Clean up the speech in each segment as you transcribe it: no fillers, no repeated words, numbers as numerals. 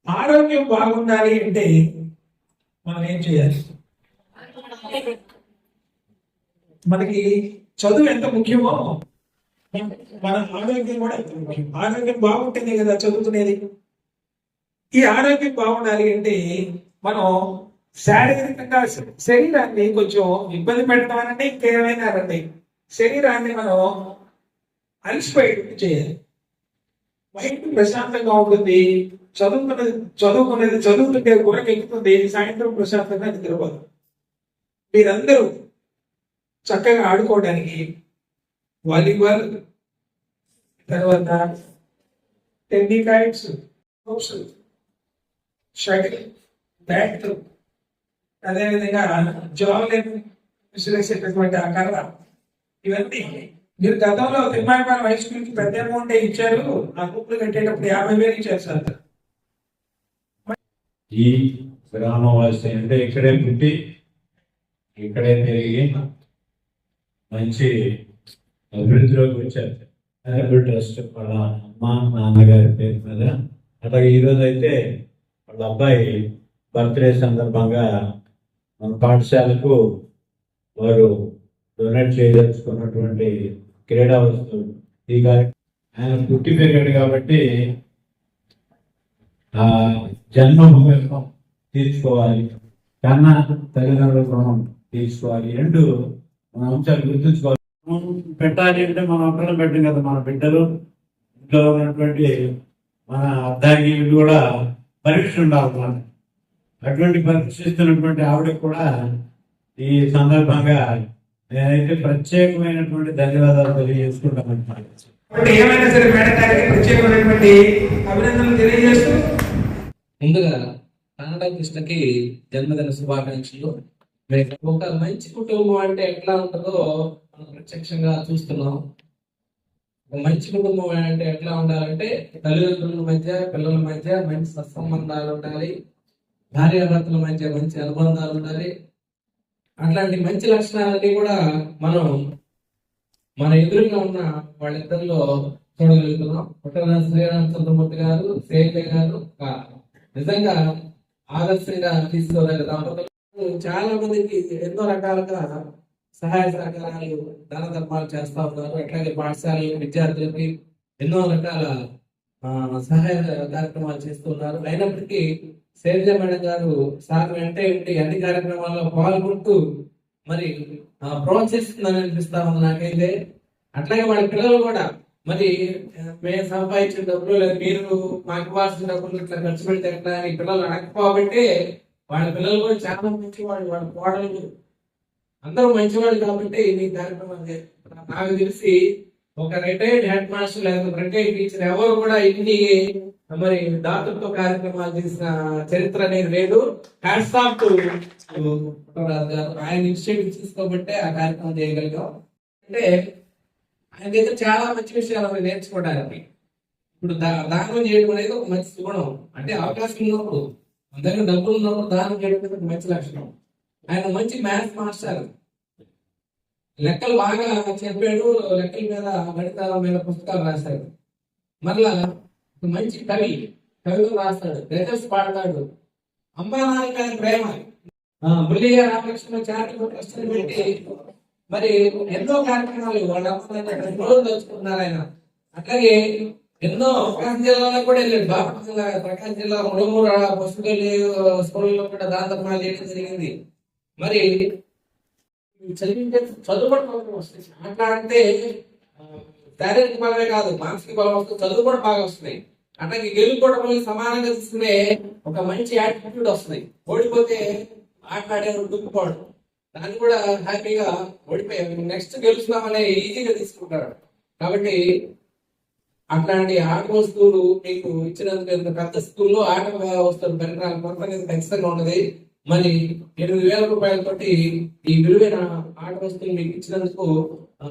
ఆరోగ్యం బాగుండాలి అంటే మనం ఏం చేయాలి? మనకి చదువు ఎంత ముఖ్యమో మన ఆరోగ్యం కూడా ఎంత ముఖ్యం. ఆరోగ్యం బాగుంటేనే కదా చదువుకునేది. ఈ ఆరోగ్యం బాగుండాలి అంటే మనం శారీరకంగా శరీరాన్ని కొంచెం ఇబ్బంది పెడతామనంటే ఇంకేమైనా రండి, శరీరాన్ని మనం అలసిపోయేటట్టు చేయాలి. మైండ్ ప్రశాంతంగా ఉంటుంది. చదువుకునేది చదువుతుంటే గుర్రకు ఎక్కుతుంది. సాయంత్రం ప్రశాంతంగా నిద్రపోదు. మీరందరూ చక్కగా ఆడుకోవడానికి వాలీబాల్, తర్వాత టెన్నికాయిడ్స్, షటిల్, బ్యాట్, అదేవిధంగా జావలిన్ విసిరేసేటటువంటి ఆ కర్ర, ఇవన్నీ మీరు గతంలో తిమ్మాయిపాలెం హై స్కూల్ కి పెద్ద అమౌంట్ ఇచ్చారు. ఆ బుక్లు కట్టేటప్పుడు 50,000 ఇచ్చారు సార్. ఈ గ్రామవాసి అంటే ఇక్కడే పుట్టి ఇక్కడే పెరిగి మంచి అభివృద్ధిలోకి వచ్చారు. చారిటబుల్ ట్రస్ట్ వాళ్ళ అమ్మ నాన్నగారి పేరు మీద. అలాగే ఈరోజు అయితే వాళ్ళ అబ్బాయి బర్త్డే సందర్భంగా మన పాఠశాలకు వారు డొనేట్ చేయదలుచుకున్నటువంటి క్రీడా వస్తువులు. ఈ ఆయన పుట్టి పెరిగాడు కాబట్టి ఆ జన్మభూమి తీర్చుకోవాలి, కన్నా తల్లిదండ్రుల రుణం తీర్చుకోవాలి. రెండు మన అంశాలు గుర్తుంచుకోవాలి. పెట్టాలి అంటే మనం అక్కడ పెట్టం కదా, మన బిడ్డలు ఇంట్లో ఉన్నటువంటి మన అర్ధాంగిలు కూడా పరీక్ష ఉండాలి. అటువంటి పరీక్షిస్తున్నటువంటి ఆవిడకు కూడా ఈ సందర్భంగా నేనైతే ప్రత్యేకమైనటువంటి ధన్యవాదాలు తెలియజేసుకుంటాను. ఏమైనా సరే మేడతానికి ప్రత్యేకమైనటువంటి అభినందనలు తెలియజేస్తూ ముందుగా కన్నడ కృష్ణకి జన్మదిన శుభాకాంక్షలు. ఒక మంచి కుటుంబం అంటే ఎట్లా ఉంటుందో మనం ప్రత్యక్షంగా చూస్తున్నాం. ఒక మంచి కుటుంబం అంటే ఎట్లా ఉండాలంటే తల్లిదండ్రుల మధ్య, పిల్లల మధ్య మంచి సత్సంబంధాలు ఉండాలి, భార్యాభర్తల మధ్య మంచి అనుబంధాలు ఉండాలి. అట్లాంటి మంచి లక్షణాలన్నీ కూడా మనం మన ఎదురుగా ఉన్న వాళ్ళిద్దరిలో చూడగలుగుతున్నాం. పుట్టన శ్రీరామచంద్రమూర్తి గారు, సేవయ్య గారు నిజంగా ఆదర్శంగా తీసుకోదగ్గ దంపతులు. చాలా మందికి ఎన్నో రకాలుగా సహాయ సహకారాలు, దాన ధర్మాలు చేస్తా ఉన్నారు. అట్లాగే పాఠశాల విద్యార్థులకి ఎన్నో రకాల సహాయ కార్యక్రమాలు చేస్తున్నారు. అయినప్పటికీ శైలజ మేడం గారు సార్ వెంటే ఉండి అన్ని కార్యక్రమాల్లో పాల్గొంటూ మరి ప్రోత్సహిస్తుందని అనిపిస్తా ఉంది నాకైతే. అట్లాగే వాళ్ళ పిల్లలు కూడా మరి మేము సంపాదించిన డబ్బులు లేదా మీరు మాకు ఇవ్వాల్సిన డబ్బులు ఇట్లా ఖర్చు పెడితే ఎట్లా అని పిల్లలు అడగకపోబట్టే వాళ్ళ పిల్లలు కూడా చాలా మంచివాళ్ళు, వాళ్ళ కోడలు అందరూ మంచివాళ్ళు కాబట్టి ఈ కార్యక్రమం నాకు తెలిసి ఒక రిటైర్డ్ హెడ్ మాస్టర్ లేదా రిటైర్డ్ టీచర్ ఎవరు కూడా ఇన్ని మరి దాతృత్వ కార్యక్రమాలు చేసిన చరిత్ర అనేది లేదు. హ్యాట్స్ ఆఫ్ టు ఆయన ఇనిషియేటివ్ తీసుకోబట్టే ఆ కార్యక్రమం చేయగలిగాం. అంటే ఆయన దగ్గర చాలా మంచి విషయాలు నేర్చుకోవడానికి. ఇప్పుడు దానం చేయడం అనేది ఒక మంచి గుణం. అంటే అవకాశం ఉన్నప్పుడు, మన దగ్గర డబ్బులు ఉన్నప్పుడు దానం చేయడం అనేది ఒక మంచి లక్షణం. ఆయన మంచి మ్యాథ్స్ మాస్టర్, లెక్కలు బాగా చెప్పాడు, లెక్కల మీద గణితాల మీద పుస్తకాలు రాశాడు. మరలా మంచి కవితలు రాస్తాడు, లెటర్స్ పాడతాడు. అమ్మా నాన్న ప్రేమ బుల్లిగా రామకృష్ణ చారిటబుల్ ట్రస్ట్ పెట్టి మరి ఎన్నో కార్యక్రమాలు వాళ్ళ రోజు దోచుకున్నారు ఆయన. అట్లాగే ఎన్నో ప్రకాశం జిల్లాలో కూడా వెళ్ళాడు. ప్రకాశం జిల్లా ముడుమూరు పుస్తకాలు స్కూల్లో కూడా దాంతర్మాలు చేయడం జరిగింది. మరి చదివించే చదువుకోవడం వస్తుంది. అట్లా అంటే శారీరక బలమే కాదు, మానసిక బలం వస్తుంది, చదువు కూడా బాగా వస్తుంది. అట్లాగే గెలుపుకోవడం సమానంగా తీసుకునే ఒక మంచి యాటిట్యూడ్ వస్తుంది. ఓడిపోతే ఆటలాడే దుక్కుపోవడం, దాన్ని కూడా హ్యాపీగా ఓడిపోయి నెక్స్ట్ గెలుస్తున్నామనే ఈజీగా తీసుకుంటాడు. కాబట్టి అట్లాంటి ఆట వస్తువులు మీకు ఇచ్చినందుకు పెద్ద స్కూల్లో ఆట వస్తువులు పరికరాలు కొరత ఖచ్చితంగా ఉన్నది. మరి 8,000 రూపాయలతోటి ఈ విలువైన ఆట వస్తువులు మీకు ఇచ్చినందుకు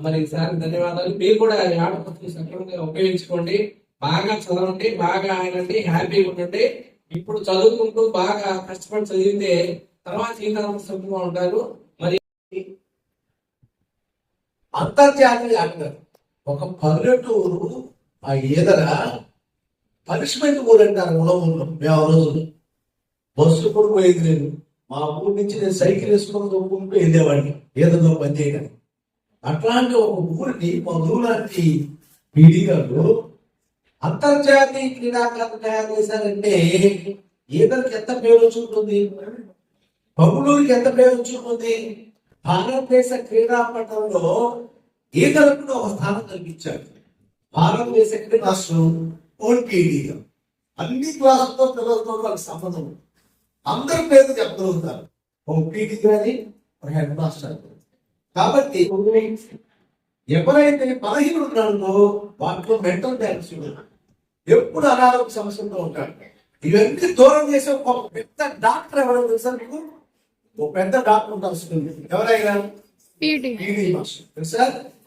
మరి సార్ ధన్యవాదాలు. మీరు కూడా ఆట వస్తువులు సక్రమంగా ఉపయోగించుకోండి, బాగా చదవండి, బాగా ఆడండి, హ్యాపీగా ఉండండి. ఇప్పుడు చదువుకుంటూ బాగా కష్టపడి చదివితే తర్వాత జీవితాంతం సుఖంగా ఉంటారు. మరి అంతర్జాతీయ ఆటగారు ఒక పల్లెటూరు ఆ ఈదర పనిష్మెంట్ ఊరు అంటారు ఊళ్ళో మేము ఆ రోజు బస్సు కూడా పోయేది లేదు. మా ఊరు నుంచి నేను సైకిల్ వేసుకొని దొరుకుంటూ వెళ్ళేవాడిని ఏదో పని చేయడానికి. అట్లాంటి ఒక ఊరిని మా ఊరు లాంటి పీడీ గారు అంతర్జాతీయ క్రీడాకారులు తయారు చేశారంటే ఈతలకి ఎంత పేరు వచ్చుంటుంది, బబులూరికి ఎంత పేరు వచ్చుంటుంది. భారతదేశ క్రీడా పటంలో ఈతలకు ఒక స్థానం కల్పించారు. భారతదేశ క్రీడా పీడీగా అన్ని క్లాసులతో పిల్లలతో వాళ్ళకి సంబంధం ఉంది. అందరి పేరు చెప్పగలుగుతారు, ఒక పీడీ కానీ ఒక హెడ్ మాస్టర్. కాబట్టి ఎవరైతే బలహీనుడు ఉన్నాడో వాటిలో మెంటల్ డ్యామేజ్ ఎప్పుడు అనారోగ్య సమస్యలతో ఉంటాడు. ఇవన్నీ దూరం చేసే ఒక పెద్ద డాక్టర్ ఎవరైనా తెలుసా మీకు? ఒక పెద్ద డాక్టర్ ఉంటారు, ఎవరైనా తెలుసా?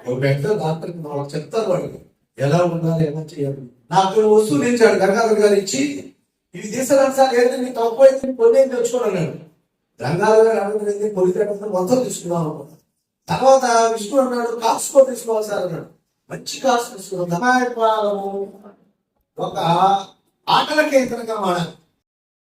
ఒక పెద్ద డాక్టర్ వాళ్ళకి చెప్తారు వాళ్ళకి ఎలా ఉండాలి, ఎలా చేయాలి. నాకు వస్తువులు ఇచ్చాడు గంగాధర్ గారు ఇచ్చి, ఇవి తీసుకురాను సార్, ఏదైనా నీకు తక్కువ అయితే పొందేం తెచ్చుకోని అన్నాడు. గంగాధర్ గారు అడుగుతుంది పొలితే మొత్తం తీసుకున్నాం అనుకున్నాను. తర్వాత విష్ణు అన్నాడు కాసుకో తీసుకోవాలి సార్ అన్నాడు. మంచి కాసు తీసుకున్నాం. ఒక ఆటల కేంద్రంగా మారాలి.